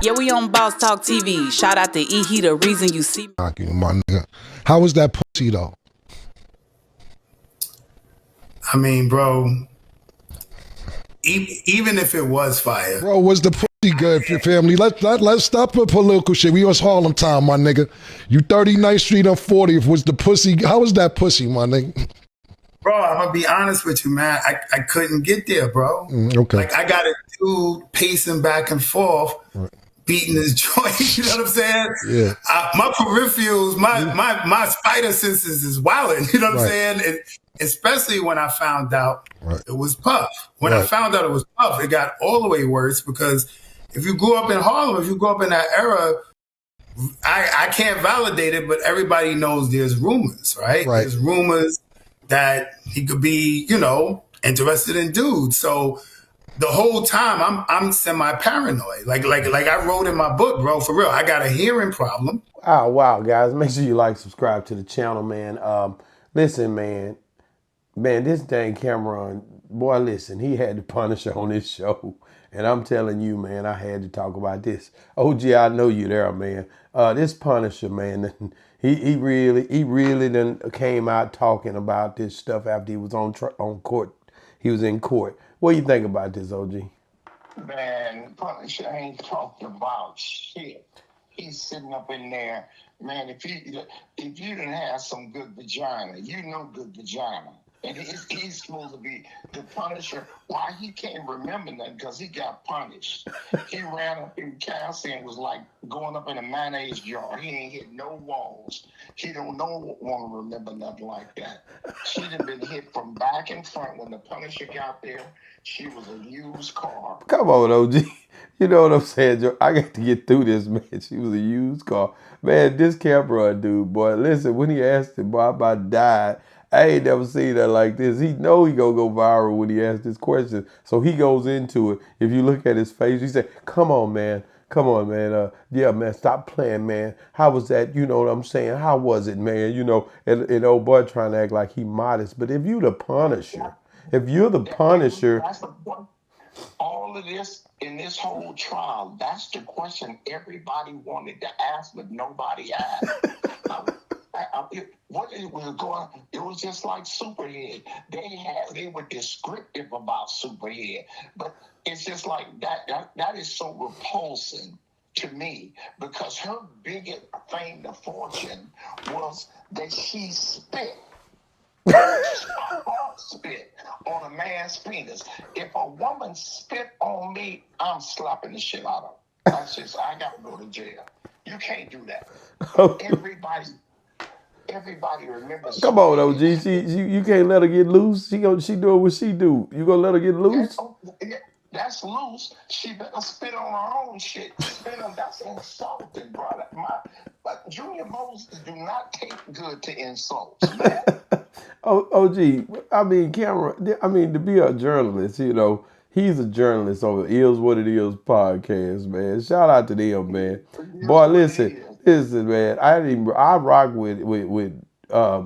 Yeah, we on Boss Talk TV. Shout out to E. He the reason you see me. My nigga. How was that pussy though? I mean, bro, even if it was fire, Bro, was the pussy good for your family? Let's stop the political shit. We was Harlem time, my nigga. You 39th Street on 40th. Was the pussy? How was that pussy, my nigga? bro, I'm gonna be honest with you, man. I couldn't get there, bro. Okay. Like I got a dude pacing back and forth, beating his joint. You know what I'm saying? Yeah. My peripherals, my spider senses is wilding. You know what I'm saying? And especially when I found out it was Puff. When I found out it was Puff, it got all the way worse because if you grew up in Harlem, if you grew up in that era, I can't validate it, but everybody knows there's rumors, right? There's rumors that he could be, you know, interested in dudes. So the whole time I'm semi-paranoid. Like I wrote in my book, bro, for real. I got a hearing problem. Oh, wow, guys. Make sure you like, subscribe to the channel, man. Listen, man, this dang Camron, boy, listen, he had the Punisher on this show. And I'm telling you, man, I had to talk about this. OG, I know you there, man. This Punisher, man, he really done came out talking about this stuff after he was on court. He was in court. What do you think about this, OG? Man, Punisher ain't talking about shit. He's sitting up in there, man. If you didn't have some good vagina, you know good vagina. And he's supposed to be the Punisher. Why he can't remember nothing? Because he got punished. He ran up in Cassidy and was like going up in a mayonnaise jar. He ain't hit no walls. He don't want to remember nothing like that. She done been hit from back and front. When the Punisher got there, she was a used car. Come on, OG. You know what I'm saying, Joe? I got to get through this, man. She was a used car. Man, this Camron dude, boy, listen, when he asked him, boy, I about died. I ain't never seen that like this. He know he gonna go viral when he asks this question. So he goes into it. If you look at his face, he said, come on, man. Come on, man. Yeah, man, stop playing, man. How was that? You know what I'm saying? How was it, man? You know, and old boy trying to act like he modest. But if you the Punisher, That's the point. All of this in this whole trial, that's the question everybody wanted to ask, but nobody asked. What it was going, it was just like Superhead. They were descriptive about Superhead, but it's just like that is so repulsing to me because her biggest claim to fortune was that she spit. Spit on a man's penis. If a woman spit on me, I'm slapping the shit out of her. I gotta go to jail. You can't do that. Everybody remembers. Come on, OG. You can't let her get loose. She doing what she do. You gonna let her get loose? That's loose. She better spit on her own shit. That's insulting, brother. But Junior Moses do not take good to insults, man. OG, I mean, Cameron, I mean, to be a journalist, you know, he's a journalist on the Is What It Is podcast, man. Shout out to them, man. Boy, listen, man. I rock with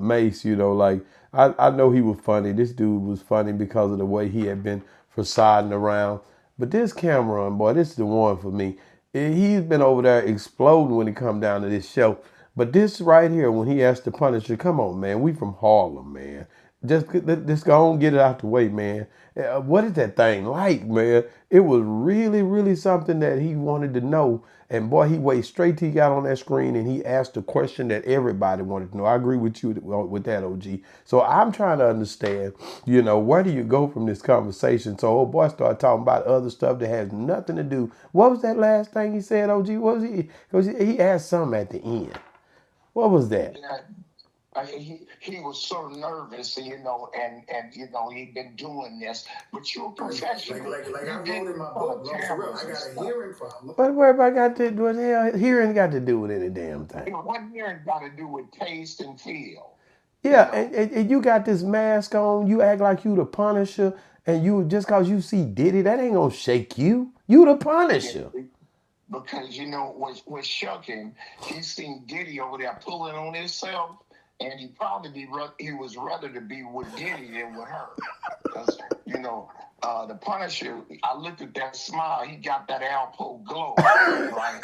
Mace, you know, like, I know he was funny. This dude was funny because of the way he had been facading around. But this Camron, boy, this is the one for me. He's been over there exploding when he come down to this show. But this right here, when he asked the Punisher, come on, man, we from Harlem, man. Just go on, get it out the way, man. What is that thing like, man? It was really, really something that he wanted to know. And boy, he waited straight till he got on that screen and he asked the question that everybody wanted to know. I agree with you with that, OG. So I'm trying to understand, you know, where do you go from this conversation? So old boy started talking about other stuff that has nothing to do. What was that last thing he said, OG? What was he? Because he asked something at the end. What was that? He was so nervous, you know, and you know he'd been doing this. But you're a professional. Like I wrote in my book, bro, for real. I got a hearing problem. What the hell hearing got to do with any damn thing? What hearing got to do with taste and feel? Yeah, and you got this mask on. You act like you the Punisher, and you just cause you see Diddy, that ain't gonna shake you. You the Punisher. Because you know what's shocking, he seen Diddy over there pulling on himself. and he was rather to be with Diddy than with her, because the Punisher. I looked at that smile. He got that Alpo glow, right?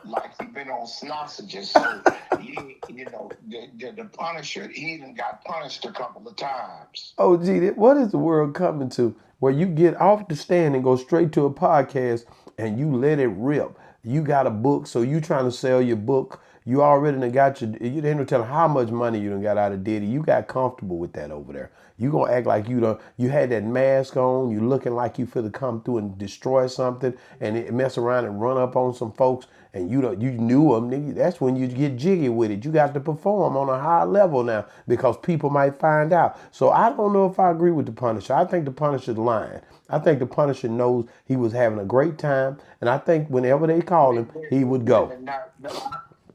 Like he been on sausages. So the Punisher, he even got punished a couple of times. Oh, gee, what is the world coming to? Where you get off the stand and go straight to a podcast and you let it rip. You got a book, so you trying to sell your book. You already done got you didn't tell how much money you done got out of Diddy. You got comfortable with that over there. You gonna act like you had that mask on, you looking like you finna come through and destroy something and mess around and run up on some folks and you knew them, nigga. That's when you get jiggy with it. You got to perform on a high level now because people might find out. So I don't know if I agree with the Punisher. I think the Punisher's lying. I think the Punisher knows he was having a great time, and I think whenever they call him, he would go.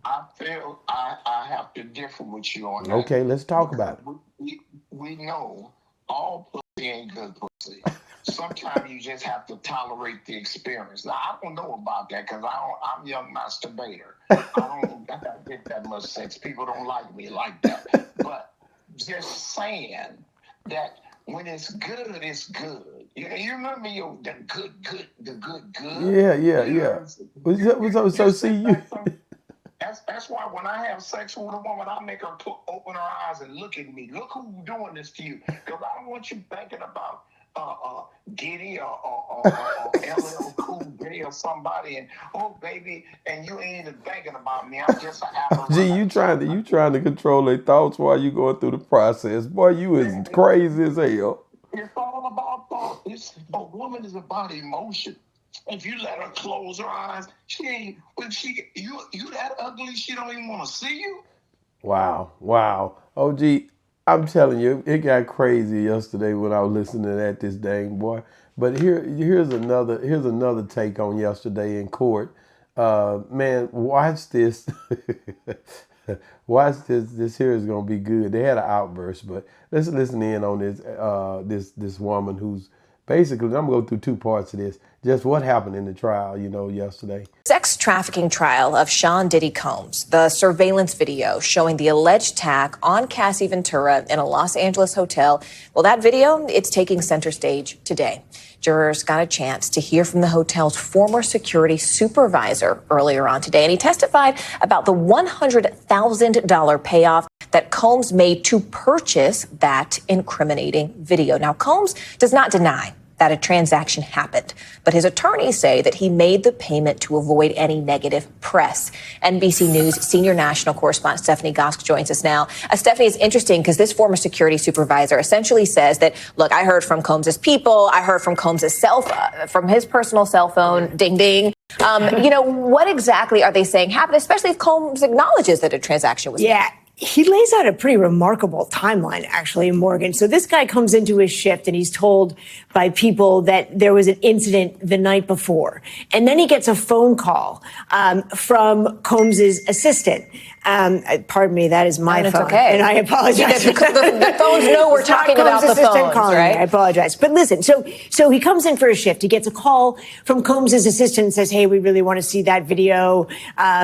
I feel I have to differ with you on that. Okay, let's talk about it. We know all pussy ain't good pussy. Sometimes you just have to tolerate the experience. Now, I don't know about that because I'm a young masturbator. I don't get that much sex. People don't like me like that. But just saying that when it's good, it's good. You remember the good? Yeah. So see you. That's why when I have sex with a woman, I make her open her eyes and look at me. Look who's doing this to you. Because I don't want you thinking about Diddy or LL Cool J or somebody and baby, and you ain't even thinking about me. I'm just an apparatus. Gee, you trying to control their thoughts while you going through the process. Boy, you is crazy as hell. It's all about thought. A woman is about emotion. If you let her close her eyes, you that ugly, she don't even want to see you. Wow. OG, I'm telling you, it got crazy yesterday when I was listening to this dang boy. But here's another take on yesterday in court. Man, watch this. Watch this. This here is gonna be good. They had an outburst, but let's listen in on this woman who's basically, I'm gonna go through two parts of this. Just what happened in the trial, yesterday. Sex trafficking trial of Sean Diddy Combs. The surveillance video showing the alleged attack on Cassie Ventura in a Los Angeles hotel. Well, that video, it's taking center stage today. Jurors got a chance to hear from the hotel's former security supervisor earlier on today, and he testified about the $100,000 payoff that Combs made to purchase that incriminating video. Now, Combs does not deny that a transaction happened, but his attorneys say that he made the payment to avoid any negative press. NBC News senior national correspondent Stephanie Gosk joins us now. Stephanie, it's interesting because this former security supervisor essentially says that, look, I heard from Combs's people, I heard from Combs's from his personal cell phone, ding, ding. What exactly are they saying happened, especially if Combs acknowledges that a transaction was made? He lays out a pretty remarkable timeline, actually, Morgan. So this guy comes into his shift and he's told by people that there was an incident the night before. And then he gets a phone call from Combs's assistant. Pardon me, that is my phone. Okay. And I apologize. The phones know we're talking about the phones, right? I apologize. But listen, so he comes in for a shift. He gets a call from Combs's assistant and says, hey, we really want to see that video.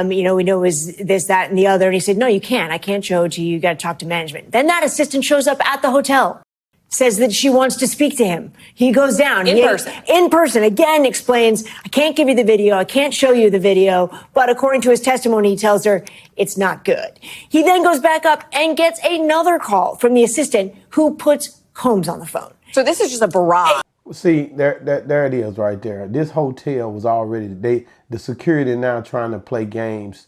We know it was this, that, and the other. And he said, no, you can't. I can't show it to you. You got to talk to management. Then that assistant shows up at the hotel, says that she wants to speak to him. He goes down. In person, again, explains, I can't give you the video. I can't show you the video. But according to his testimony, he tells her it's not good. He then goes back up and gets another call from the assistant who puts Combs on the phone. So this is just a barrage. See, there it is right there. This hotel was already, the security now trying to play games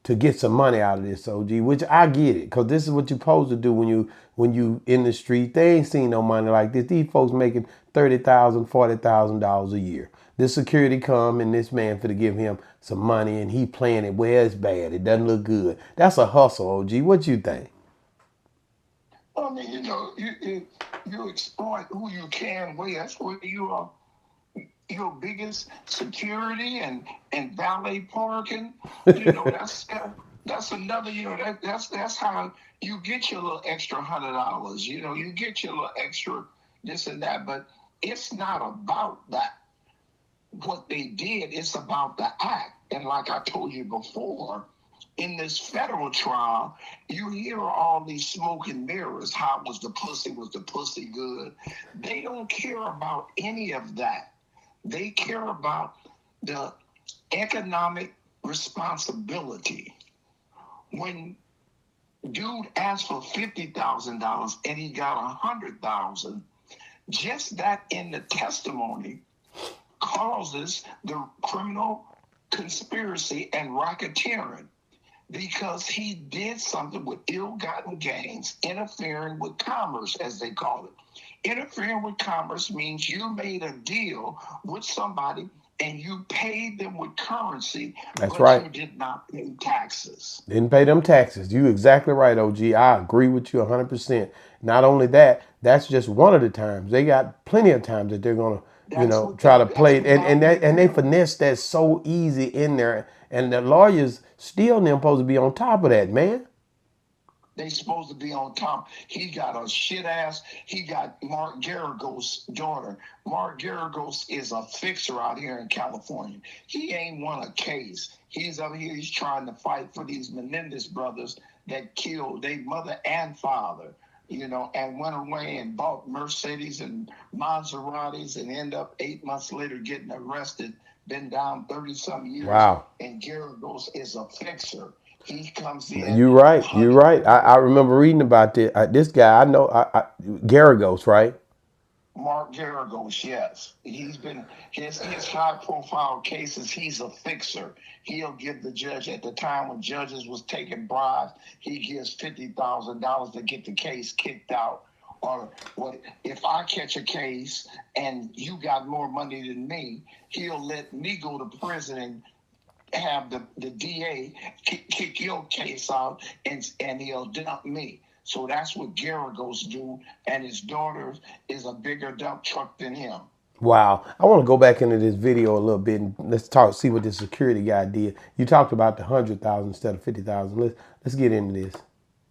to get some money out of this, OG, which I get it, because this is what you're supposed to do when you in the street. They ain't seen no money like this. These folks making $30,000, $40,000 a year. This security come and this man finna give him some money and he playing it where it's bad. It doesn't look good. That's a hustle, OG. What you think? I mean, you exploit who you can with. That's where you are. Your biggest security and valet parking, that's another, that's how you get your little extra $100. You get your little extra this and that, but it's not about that. What they did, it's about the act. And like I told you before, in this federal trial, you hear all these smoke and mirrors. How was the pussy? Was the pussy good? They don't care about any of that. They care about the economic responsibility. When dude asked for $50,000 and he got $100,000, just that in the testimony causes the criminal conspiracy and racketeering, because he did something with ill-gotten gains, interfering with commerce, as they call it. Interfering with commerce means you made a deal with somebody and you paid them with currency. That's but right. You did not pay taxes. Didn't pay them taxes. You exactly right, OG. I agree with you 100%. Not only that, that's just one of the times. They got plenty of times that they're gonna, try to play it, and they finesse that so easy in there, and the lawyers still them supposed to be on top of that, man. They supposed to be on top. He got a shit ass. He got Mark Garagos' daughter. Mark Garagos is a fixer out here in California. He ain't won a case. He's up here. He's trying to fight for these Menendez brothers that killed their mother and father, and went away and bought Mercedes and Maseratis and end up 8 months later getting arrested. Been down 30-some years. Wow. And Garagos is a fixer. He comes in. You're right. You're right. I remember reading about this. This guy, I know, Garagos, right? Mark Garagos, yes. He's been, his high-profile cases, he's a fixer. He'll give the judge, at the time when judges was taking bribes, he gives $50,000 to get the case kicked out. Or if I catch a case and you got more money than me, he'll let me go to prison and have the DA kick your case out, and he'll dump me. So that's what Garagos do, and his daughter is a bigger dump truck than him. Wow. I want to go back into this video a little bit and let's see what this security guy did. You talked about the 100,000 instead of 50,000. Let's get into this.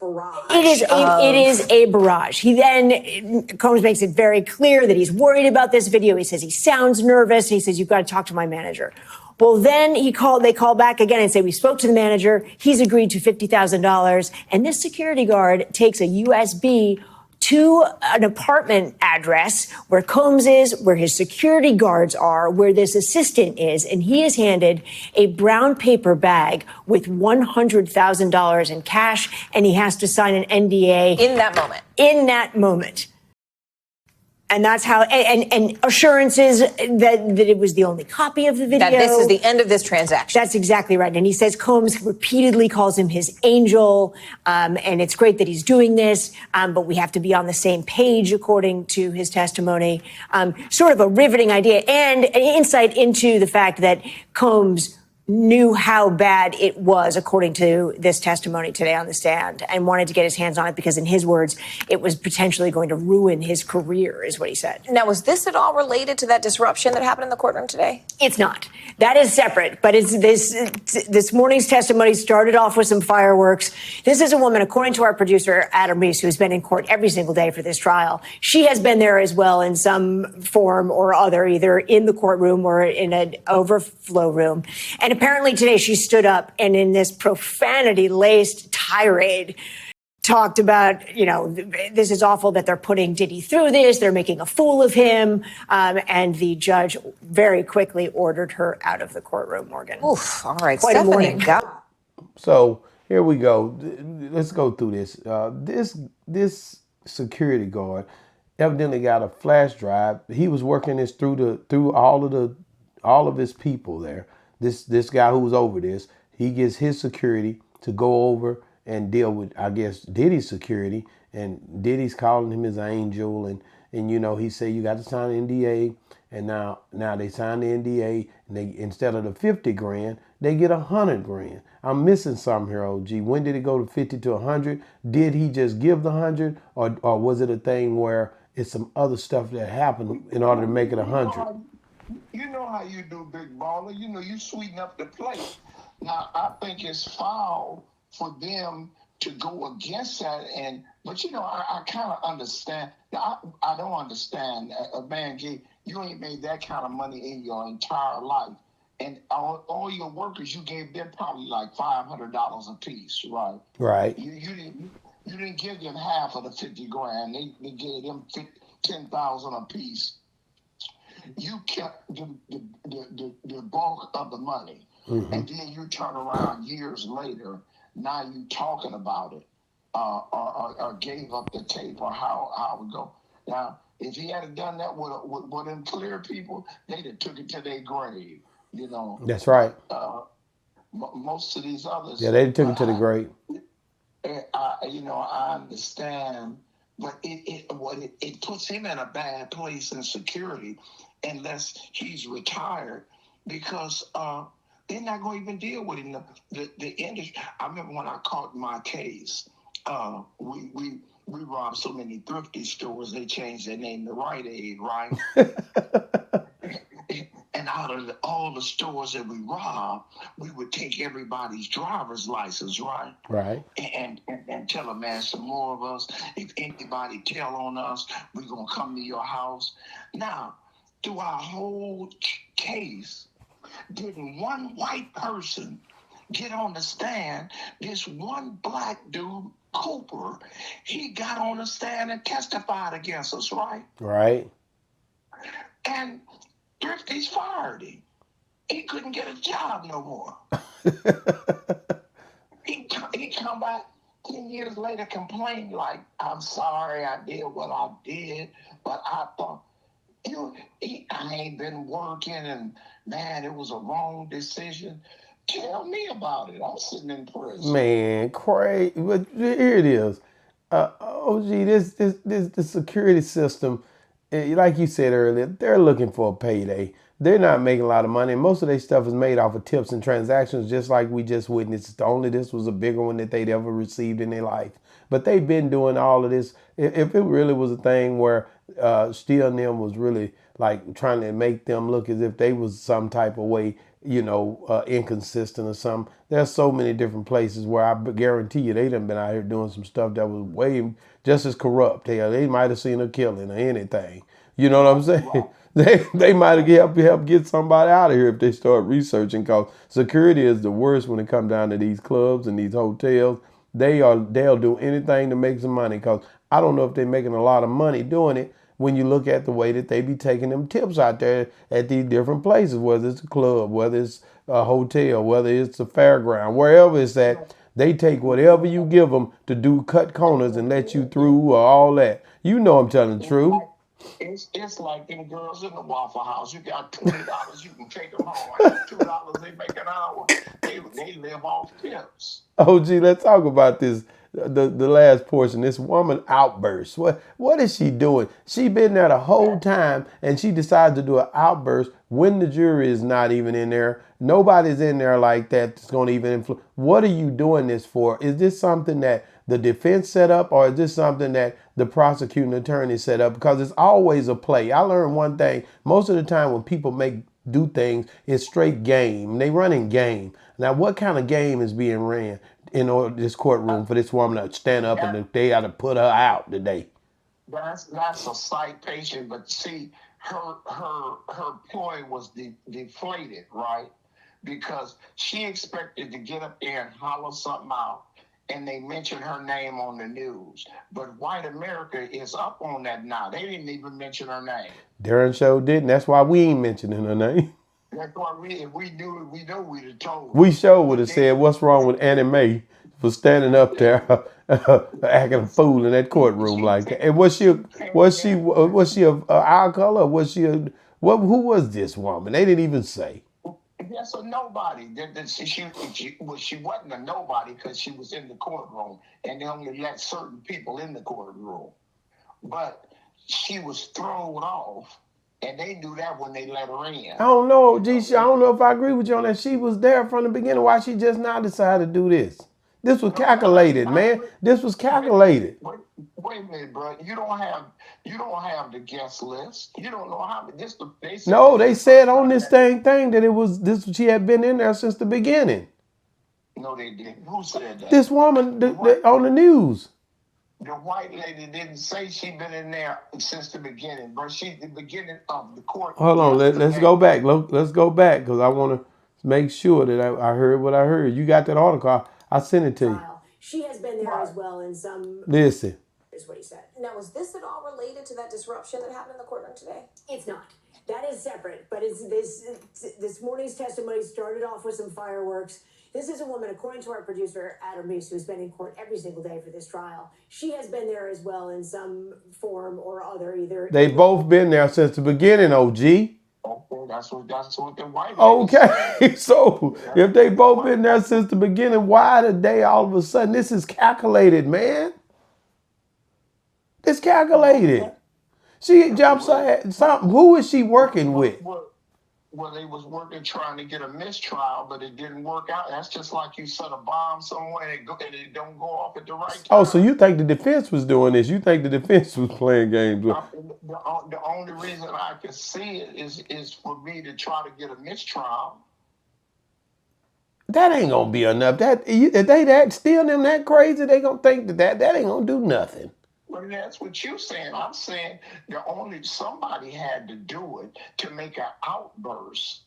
It is a barrage. He then, Combs makes it very clear that he's worried about this video. He says he sounds nervous. He says, you've got to talk to my manager. Well, then they call back again and say, we spoke to the manager. He's agreed to $50,000. And this security guard takes a USB to an apartment address where Combs is, where his security guards are, where this assistant is. And he is handed a brown paper bag with $100,000 in cash. And he has to sign an NDA. In that moment. In that moment. And that's how, and assurances that it was the only copy of the video. That this is the end of this transaction. That's exactly right. And he says Combs repeatedly calls him his angel, and it's great that he's doing this, but we have to be on the same page, according to his testimony. Sort of a riveting idea and an insight into the fact that Combs knew how bad it was, according to this testimony today on the stand, and wanted to get his hands on it because, in his words, it was potentially going to ruin his career, is what he said. Now, was this at all related to that disruption that happened in the courtroom today? It's not. That is separate, but it's this morning's testimony started off with some fireworks. This is a woman, according to our producer, Adam Reese, who's been in court every single day for this trial. She has been there as well in some form or other, either in the courtroom or in an overflow room. And apparently today she stood up and in this profanity-laced tirade talked about, this is awful that they're putting Diddy through this. They're making a fool of him. And the judge very quickly ordered her out of the courtroom, Morgan. Oof. All right. Quite Stephanie, a morning. So here we go. Let's go through this. This security guard evidently got a flash drive. He was working this through all of his people there. This guy who was over this, he gets his security to go over and deal with, I guess, Diddy's security, and Diddy's calling him his angel, and he said you got to sign an NDA, and now they sign the NDA, and they, instead of the 50 grand, they get 100 grand. I'm missing something here, OG. When did it go to 50 to 100? Did he just give the 100, or was it a thing where it's some other stuff that happened in order to make it 100? You know how you do, big baller. You sweeten up the plate. Now, I think it's foul for them to go against that. But I kind of understand. I don't understand. A man you ain't made that kind of money in your entire life. and all your workers, you gave them probably like $500 a piece, right? Right. You didn't give them half of the 50 grand. They gave them 10,000 a piece. You kept the bulk of the money, and then you turn around years later. Now you talking about it, or gave up the tape, or how it go. Now, if he had done that with them clear people, they'd have took it to their grave. You know. That's right. Most of these others. Yeah, they took it to the grave. I understand, but it puts him in a bad place in security unless he's retired, because they're not going to even deal with him. The industry. I remember when I caught my case, we robbed so many thrifty stores they changed their name to Rite Aid, right? And out of all the stores that we robbed, we would take everybody's driver's license, right? Right. And tell them, man, some more of us. If anybody tell on us, we're going to come to your house. Now, through our whole case, didn't one white person get on the stand? This one black dude, Cooper, he got on the stand and testified against us, right? Right. And Thrifty's fired him. He couldn't get a job no more. he come back 10 years later, complained like, I'm sorry I did what I did, but I thought, I ain't been working, and man, it was a wrong decision. Tell me about it. I'm sitting in prison. Man, crazy. But here it is. OG, the security system, like you said earlier, they're looking for a payday. They're not making a lot of money. Most of their stuff is made off of tips and transactions, just like we just witnessed. Only this was a bigger one that they'd ever received in their life. But they've been doing all of this. If it really was a thing where Steele and them was really like trying to make them look as if they was some type of way, inconsistent or something. There's so many different places where I guarantee you they done been out here doing some stuff that was way just as corrupt. They might have seen a killing or anything. You know what I'm saying? Wow. They might have helped get somebody out of here if they start researching, because security is the worst when it comes down to these clubs and these hotels. They'll do anything to make some money, because I don't know if they're making a lot of money doing it when you look at the way that they be taking them tips out there at these different places, whether it's a club, whether it's a hotel, whether it's a fairground, wherever it's at. They take whatever you give them to do cut corners and let you through or all that. You know I'm telling the truth. It's like them girls in the Waffle House. You got $20, you can take them home. $2 they make an hour. They live off tips. OG, let's talk about this. The last portion, this woman outburst. What is she doing? She been there the whole time, and she decides to do an outburst when the jury is not even in there. Nobody's in there like that that's going to even influence. What are you doing this for? Is this something that the defense set up, or is this something that the prosecuting attorney set up? Because it's always a play. I learned one thing. Most of the time when people do things, it's straight game. They running game. Now, what kind of game is being ran in this courtroom for this woman to stand up and they got to put her out today? That's a citation, but see, her ploy was deflated, right? Because she expected to get up there and holler something out, and they mentioned her name on the news. But white America is up on that now. They didn't even mention her name. Darren Show didn't. That's why we ain't mentioning her name. That's why if we knew it, we know we'd have told. We sure would have said, what's wrong with Annie Mae for standing up there acting a fool in that courtroom like that? And was she of our color? Who was this woman? They didn't even say. Yes, or nobody. She wasn't a nobody because she was in the courtroom, and they only let certain people in the courtroom. But she was thrown off, and they knew that when they let her in. I don't know, G. I don't know if I agree with you on that. She was there from the beginning. Why she just now decided to do this? This was calculated, man. This was calculated. Wait a minute, bro. You don't have the guest list. You don't know how this. They said on this thing that it was this. She had been in there since the beginning. No, they didn't. Who said that? This woman on the news. The white lady didn't say she'd been in there since the beginning, but she's the beginning of the court. Hold on, let's go back. Let's go back because I want to Make sure that I heard what I heard. You got that article. I sent it to you. She has been there as well in some. Listen. Is what he said. Now, was this at all related to that disruption that happened in the courtroom today? It's not. That is separate. But it's this morning's testimony started off with some fireworks. This is a woman, according to our producer, Adam Reese, who's been in court every single day for this trial. She has been there as well in some form or other. Either they both been there since the beginning, OG. Okay, that's what the white lady Okay, said. so if they both been there since the beginning, why today all of a sudden? This is calculated, man. It's calculated. She jumps ahead. Who is she working with? Well, they was working trying to get a mistrial, but it didn't work out. That's just like you set a bomb somewhere and it don't go off at the right time. Oh, so you think the defense was doing this? You think the defense was playing games with? The only reason I can see it is for me to try to get a mistrial. That ain't gonna be enough. If they that still them that crazy, they gonna think that ain't gonna do nothing. Well, that's what you're saying. I'm saying somebody had to do it to make an outburst,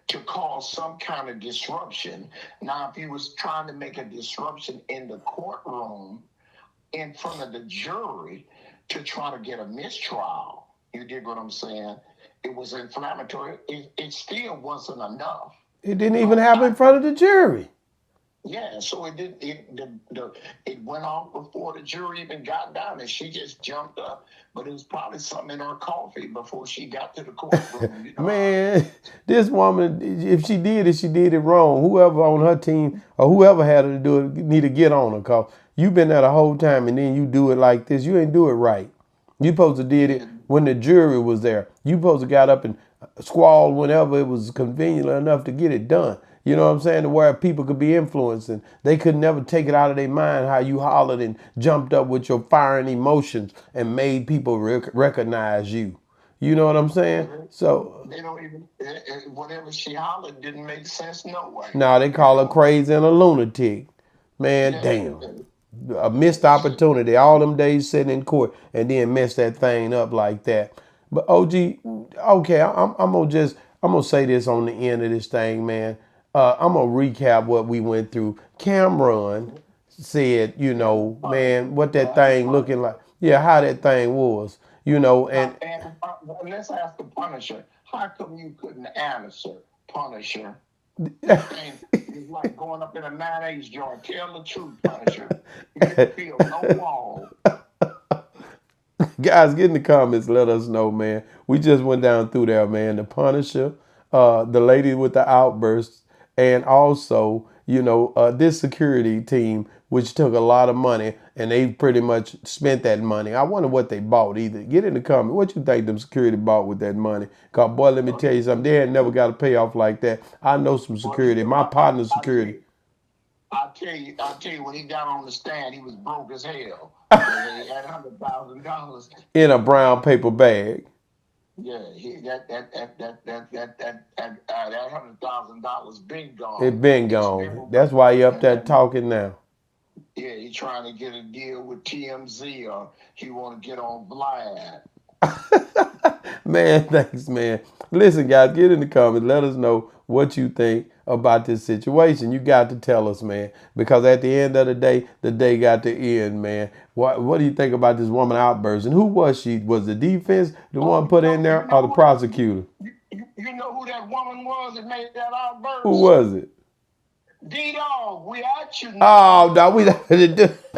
to cause some kind of disruption. Now, if he was trying to make a disruption in the courtroom in front of the jury to try to get a mistrial, you dig what I'm saying? It was inflammatory. It still wasn't enough. It didn't even happen in front of the jury. Yeah, so it did. It went off before the jury even got down, and she just jumped up. But it was probably something in her coffee before she got to the courtroom. Man, this woman, if she did it wrong. Whoever on her team or whoever had her to do it need to get on her. Cause you been there the whole time, and then you do it like this. You ain't do it right. You supposed to did it when the jury was there. You supposed to got up and squalled whenever it was convenient enough to get it done. You know what I'm saying? To where people could be influenced and they could never take it out of their mind how you hollered and jumped up with your firing emotions and made people recognize you. You know what I'm saying? So they don't even, whatever she hollered didn't make sense no way. Now they call her crazy and a lunatic. Man, damn. A missed opportunity. All them days sitting in court and then mess that thing up like that. But OG, okay, I'm gonna say this on the end of this thing, man. I'm going to recap what we went through. Camron said, man, what that thing looking like. Yeah, how that thing was, and let's ask the Punisher. How come you couldn't answer, Punisher? It's like going up in a mayonnaise joint. Tell the truth, Punisher. You feel no wall. Guys, get in the comments. Let us know, man. We just went down through there, man. The Punisher, the lady with the outbursts, and also, this security team, which took a lot of money, and they pretty much spent that money. I wonder what they bought either. Get in the comments. What you think them security bought with that money? Because, boy, let me tell you something. They had never got a payoff like that. I know some security. My partner's security. I'll tell you, when he got on the stand, he was broke as hell. He had $100,000 in a brown paper bag. Yeah, that $100,000 been gone. It been gone. That's why he up there talking now. Yeah, he trying to get a deal with TMZ, or he want to get on Vlad. Man, thanks, man. Listen, guys, get in the comments. Let us know what you think about this situation. You got to tell us, man, because at the end of the day got to end, man. What do you think about this woman outburst? And who was she? Was the defense the one put in there, or the prosecutor? You know who that woman was that made that outburst? Who was it? D-Dog, we at you now. Oh, no,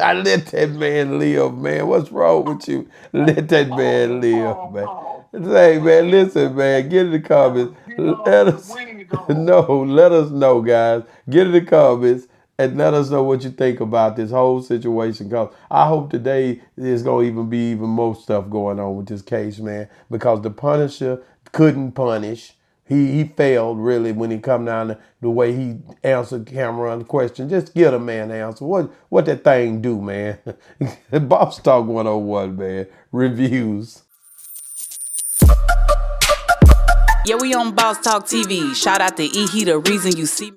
I let that man live, man. What's wrong with you? Let that man live, man. Say, man, listen, man, get in the comments. Let us know, guys. Get in the comments and let us know what you think about this whole situation. Because I hope today there's going to be even more stuff going on with this case, man. Because the Punisher couldn't punish. He failed, really, when he come down to the way he answered Camron's question. Just get a man answer. What that thing do, man? Boss Talk 101, man. Reviews. Yeah, we on Boss Talk TV. Shout out to E. He the reason you see me.